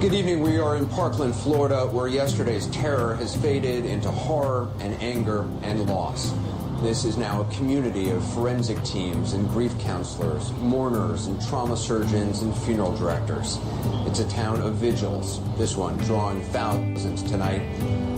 Good evening. We are in Parkland, Florida, where yesterday's terror has faded into horror and anger and loss. This is now a community of forensic teams and grief counselors, mourners and trauma surgeons and funeral directors. It's a town of vigils, this one drawing thousands tonight.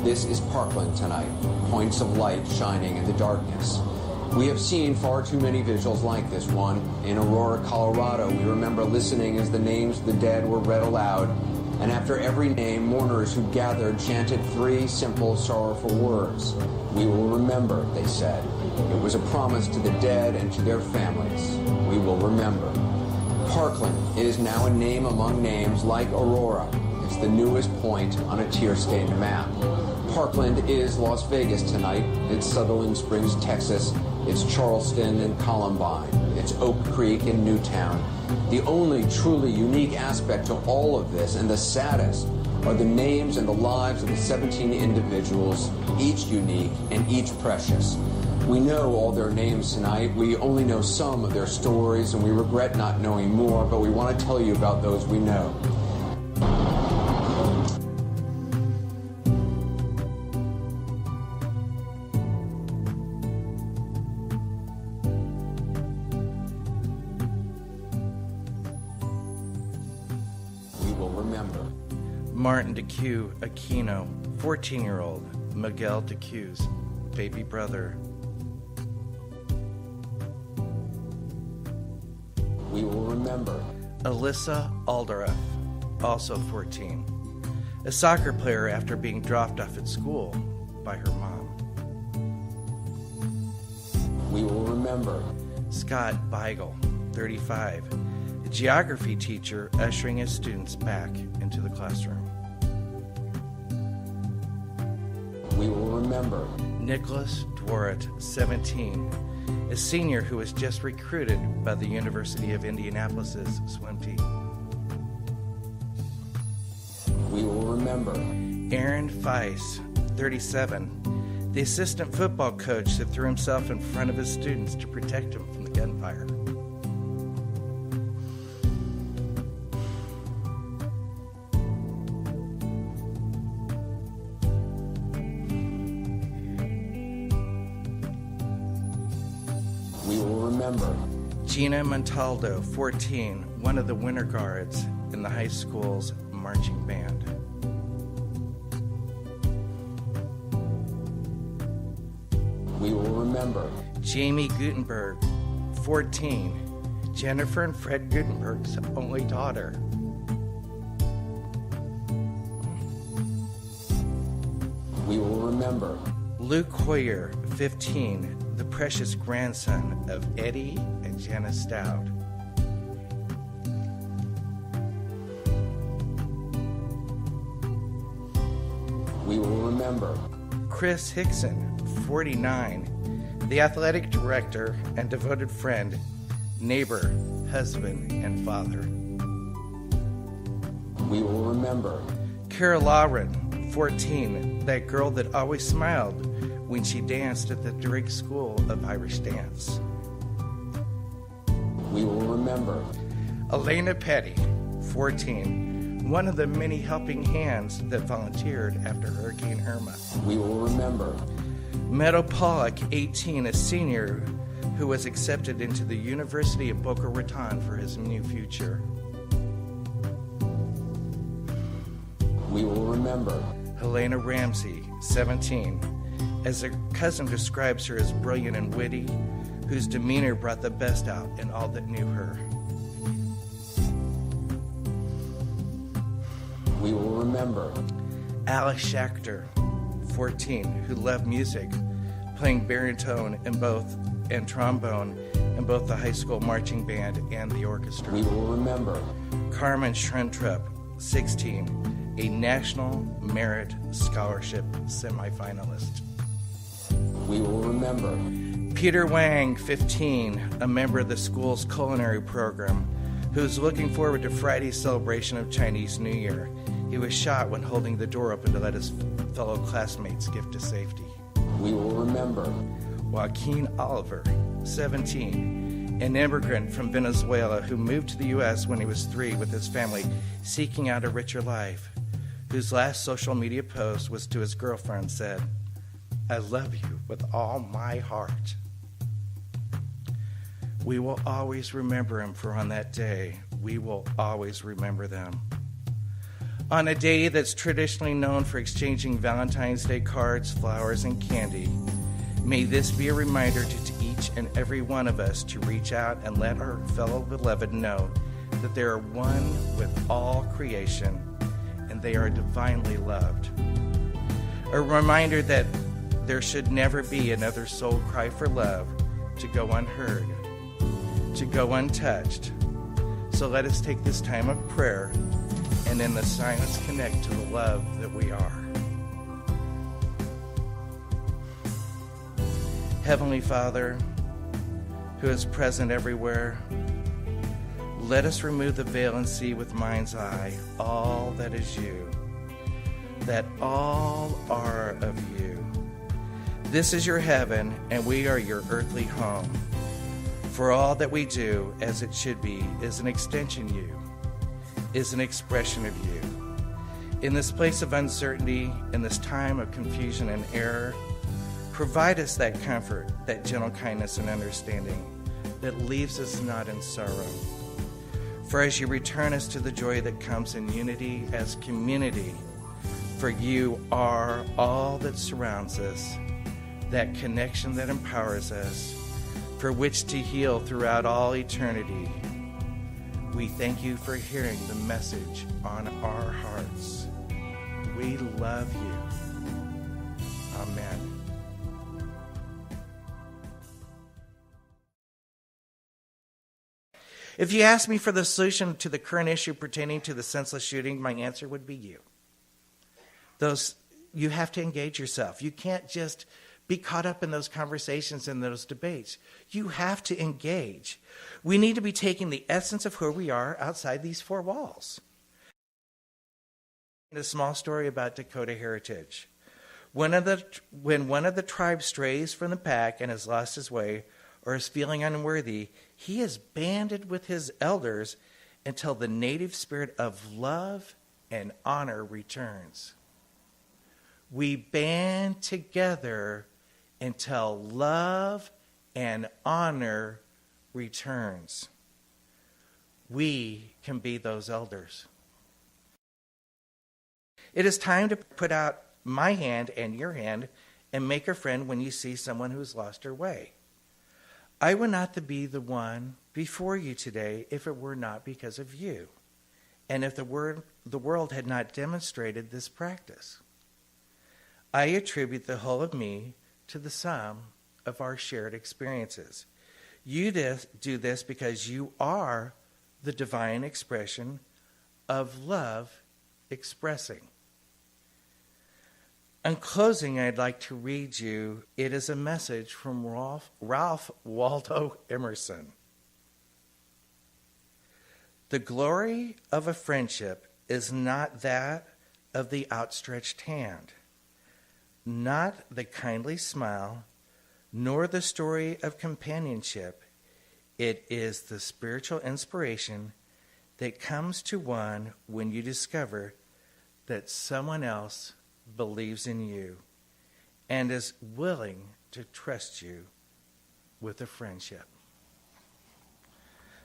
This is Parkland tonight, points of light shining in the darkness. We have seen far too many vigils like this one. In Aurora, Colorado, we remember listening as the names of the dead were read aloud. And after every name, mourners who gathered chanted three simple, sorrowful words. We will remember, they said. It was a promise to the dead and to their families. We will remember. Parkland is now a name among names like Aurora. It's the newest point on a tear-stained map. Parkland is Las Vegas tonight. It's Sutherland Springs, Texas. It's Charleston and Columbine. It's Oak Creek and Newtown. The only truly unique aspect to all of this, and the saddest, are the names and the lives of the 17 individuals, each unique and each precious. We know all their names tonight. We only know some of their stories, and we regret not knowing more, but we want to tell you about those we know. Martin DeCue Aquino, 14-year-old, Miguel DeCue's baby brother. We will remember. Alyssa Aldereth, also 14, a soccer player after being dropped off at school by her mom. We will remember. Scott Beigel, 35, a geography teacher ushering his students back into the classroom. We will remember. Nicholas Dworet, 17, a senior who was just recruited by the University of Indianapolis's swim team. We will remember. Aaron Feiss, 37, the assistant football coach that threw himself in front of his students to protect them from the gunfire. Gina Montaldo, 14, one of the winter guards in the high school's marching band. We will remember. Jamie Gutenberg, 14, Jennifer and Fred Gutenberg's only daughter. We will remember. Luke Hoyer, 15, the precious grandson of Eddie and Janice Stout. We will remember. Chris Hickson, 49, the athletic director and devoted friend, neighbor, husband, and father. We will remember. Kara Lauren, 14, that girl that always smiled when she danced at the Drake School of Irish Dance. We will remember. Elena Petty, 14, one of the many helping hands that volunteered after Hurricane Irma. We will remember. Meadow Pollock, 18, a senior who was accepted into the University of Boca Raton for his new future. We will remember. Helena Ramsey, 17, as her cousin describes her as brilliant and witty, whose demeanor brought the best out in all that knew her. We will remember. Alice Schachter, 14, who loved music, playing baritone and trombone in both the high school marching band and the orchestra. We will remember. Carmen Schruntrup, 16, a National Merit Scholarship semifinalist. We will remember. Peter Wang, 15, a member of the school's culinary program, who's looking forward to Friday's celebration of Chinese New Year. He was shot when holding the door open to let his fellow classmates gift to safety. We will remember. Joaquin Oliver, 17, an immigrant from Venezuela who moved to the U.S. when he was 3 with his family, seeking out a richer life, whose last social media post was to his girlfriend, said, "I love you with all my heart." We will always remember him, for on that day, we will always remember them. On a day that's traditionally known for exchanging Valentine's Day cards, flowers, and candy, may this be a reminder to each and every one of us to reach out and let our fellow beloved know that they are one with all creation and they are divinely loved. A reminder that there should never be another soul cry for love to go unheard, to go untouched. So let us take this time of prayer and in the silence connect to the love that we are. Heavenly Father, who is present everywhere, let us remove the veil and see with mind's eye all that is you, that all are of you. This is your heaven, and we are your earthly home. For all that we do, as it should be, is an extension of you, is an expression of you. In this place of uncertainty, in this time of confusion and error, provide us that comfort, that gentle kindness and understanding that leaves us not in sorrow. For as you return us to the joy that comes in unity as community, for you are all that surrounds us, that connection that empowers us, for which to heal throughout all eternity. We thank you for hearing the message on our hearts. We love you. Amen. If you ask me for the solution to the current issue pertaining to the senseless shooting, my answer would be you. You have to engage yourself. You can't just be caught up in those conversations and those debates. You have to engage. We need to be taking the essence of who we are outside these four walls. A small story about Dakota heritage. When one of the tribes strays from the pack and has lost his way or is feeling unworthy, he is banded with his elders until the native spirit of love and honor returns. We band together until love and honor returns. We can be those elders. It is time to put out my hand and your hand and make a friend when you see someone who's lost her way. I would not be the one before you today if it were not because of you, and if the world had not demonstrated this practice. I attribute the whole of me to the sum of our shared experiences. You do this because you are the divine expression of love expressing. In closing, I'd like to read you, it is a message from Ralph Waldo Emerson. The glory of a friendship is not that of the outstretched hand, not the kindly smile, nor the story of companionship. It is the spiritual inspiration that comes to one when you discover that someone else believes in you and is willing to trust you with a friendship.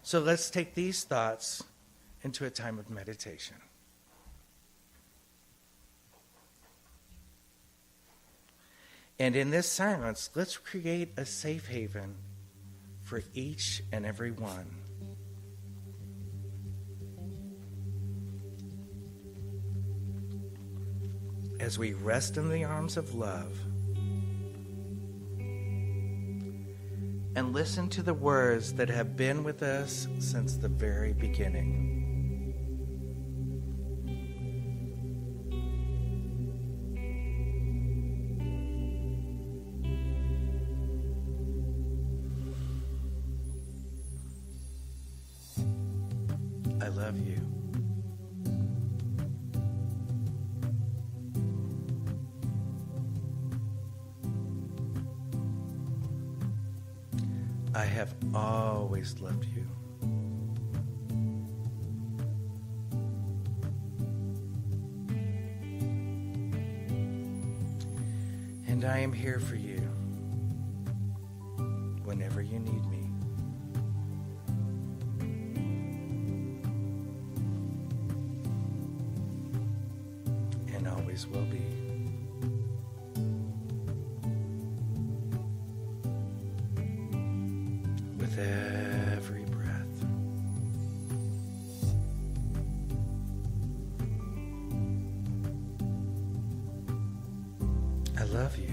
So let's take these thoughts into a time of meditation. And in this silence, let's create a safe haven for each and every one. As we rest in the arms of love and listen to the words that have been with us since the very beginning. I love you. I have always loved you. And I am here for you whenever you need me. And always will be. With every breath. I love you.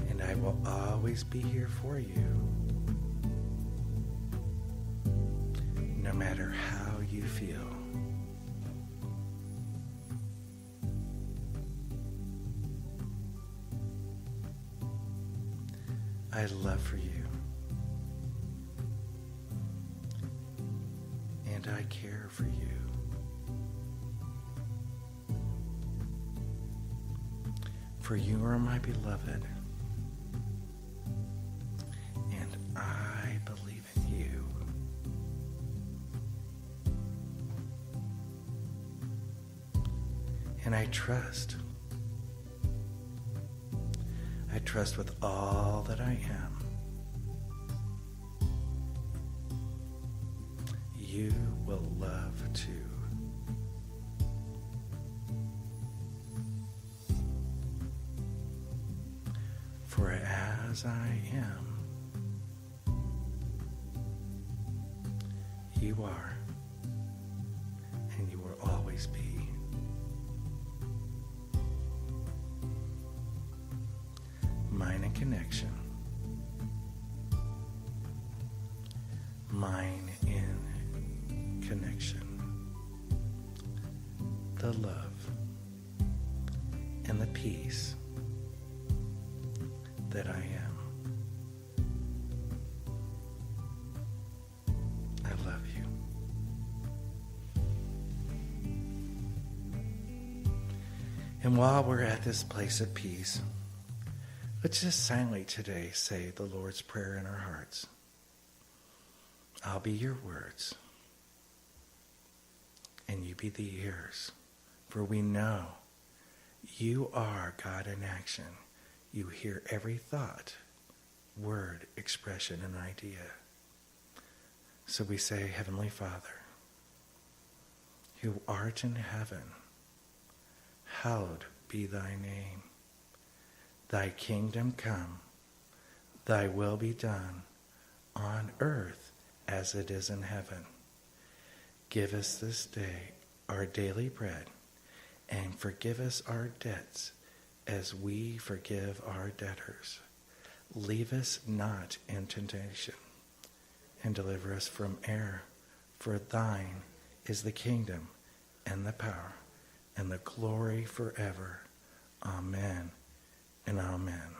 And I will always be here for you. No matter how you feel. I love for you. And I care for you. For you are my beloved. And I believe in you. And I trust. I trust with all that I am. You will love too. For as I am, you are, and you will always be. Mine in connection. Mine in connection. The love and the peace that I am. I love you. And while we're at this place of peace, let's just silently today say the Lord's Prayer in our hearts. I'll be your words, and you be the ears, for we know you are God in action. You hear every thought, word, expression, and idea. So we say, Heavenly Father, who art in heaven, hallowed be thy name. Thy kingdom come, thy will be done, on earth as it is in heaven. Give us this day our daily bread, and forgive us our debts as we forgive our debtors. Leave us not in temptation, and deliver us from error. For thine is the kingdom, and the power, and the glory forever. Amen and amen.